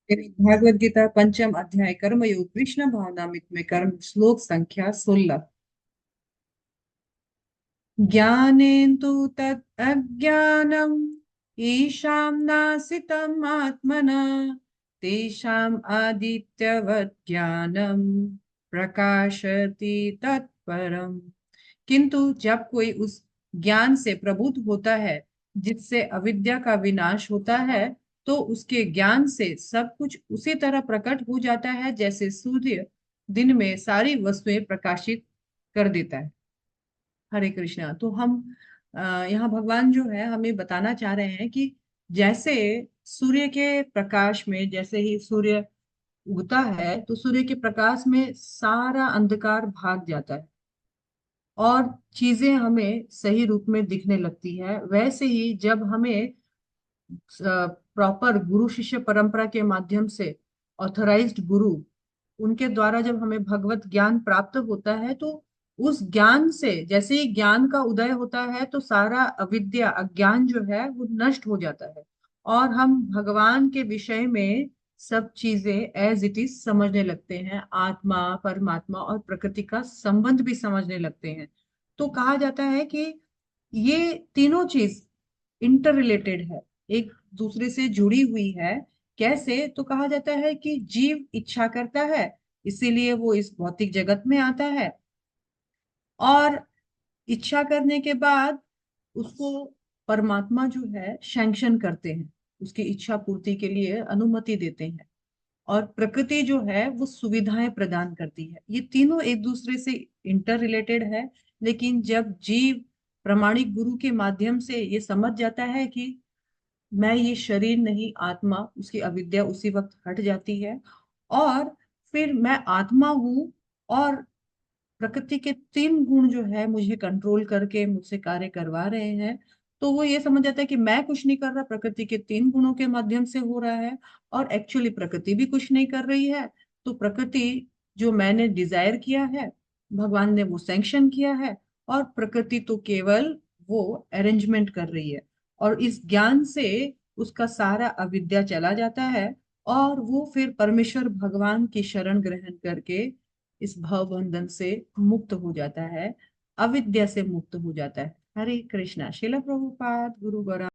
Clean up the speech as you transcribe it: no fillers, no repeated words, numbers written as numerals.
भागवत गीता पंचम अध्याय कर्मयोग कृष्ण भावनामित में कर्म श्लोक संख्या 16। ज्ञानेन तु तत् अज्ञानम ईशां नासितम् आत्मना तेषाम् आदित्यवत् ज्ञानम प्रकाशति तत्परम। किंतु जब कोई उस ज्ञान से प्रबुद्ध होता है जिससे अविद्या का विनाश होता है, तो उसके ज्ञान से सब कुछ उसी तरह प्रकट हो जाता है जैसे सूर्य दिन में सारी वस्तुएं प्रकाशित कर देता है। हरे कृष्णा। तो हम यहाँ भगवान जो है हमें बताना चाह रहे हैं कि जैसे सूर्य के प्रकाश में, जैसे ही सूर्य उगता है तो सूर्य के प्रकाश में सारा अंधकार भाग जाता है और चीजें हमें सही रूप में दिखने लगती है। वैसे ही जब हमें प्रॉपर गुरु शिष्य परंपरा के माध्यम से, ऑथराइज्ड गुरु, उनके द्वारा जब हमें भगवत ज्ञान प्राप्त होता है, तो उस ज्ञान से जैसे ही ज्ञान का उदय होता है तो सारा अविद्या अज्ञान जो है वो नष्ट हो जाता है और हम भगवान के विषय में सब चीजें एज इट इज समझने लगते हैं। आत्मा, परमात्मा और प्रकृति का संबंध भी समझने लगते हैं। तो कहा जाता है कि ये तीनों चीज इंटर रिलेटेड है, एक दूसरे से जुड़ी हुई है। कैसे? तो कहा जाता है कि जीव इच्छा करता है, इसीलिए वो इस भौतिक जगत में आता है, और इच्छा करने के बाद उसको परमात्मा जो है सैंक्शन करते हैं, उसकी इच्छा पूर्ति के लिए अनुमति देते हैं, और प्रकृति जो है वो सुविधाएं प्रदान करती है। ये तीनों एक दूसरे से इंटर रिलेटेड है। लेकिन जब जीव प्रामाणिक गुरु के माध्यम से ये समझ जाता है कि मैं ये शरीर नहीं आत्मा, उसकी अविद्या उसी वक्त हट जाती है और फिर मैं आत्मा हूँ और प्रकृति के तीन गुण जो है मुझे कंट्रोल करके मुझसे कार्य करवा रहे हैं। तो वो ये समझ जाता है कि मैं कुछ नहीं कर रहा, प्रकृति के तीन गुणों के माध्यम से हो रहा है, और एक्चुअली प्रकृति भी कुछ नहीं कर रही है। तो प्रकृति जो मैंने डिजायर किया है, भगवान ने वो सैंक्शन किया है, और प्रकृति तो केवल वो अरेंजमेंट कर रही है। और इस ज्ञान से उसका सारा अविद्या चला जाता है और वो फिर परमेश्वर भगवान की शरण ग्रहण करके इस भव बंधन से मुक्त हो जाता है, अविद्या से मुक्त हो जाता है। हरे कृष्णा। शिला प्रभुपाद गुरु गौरा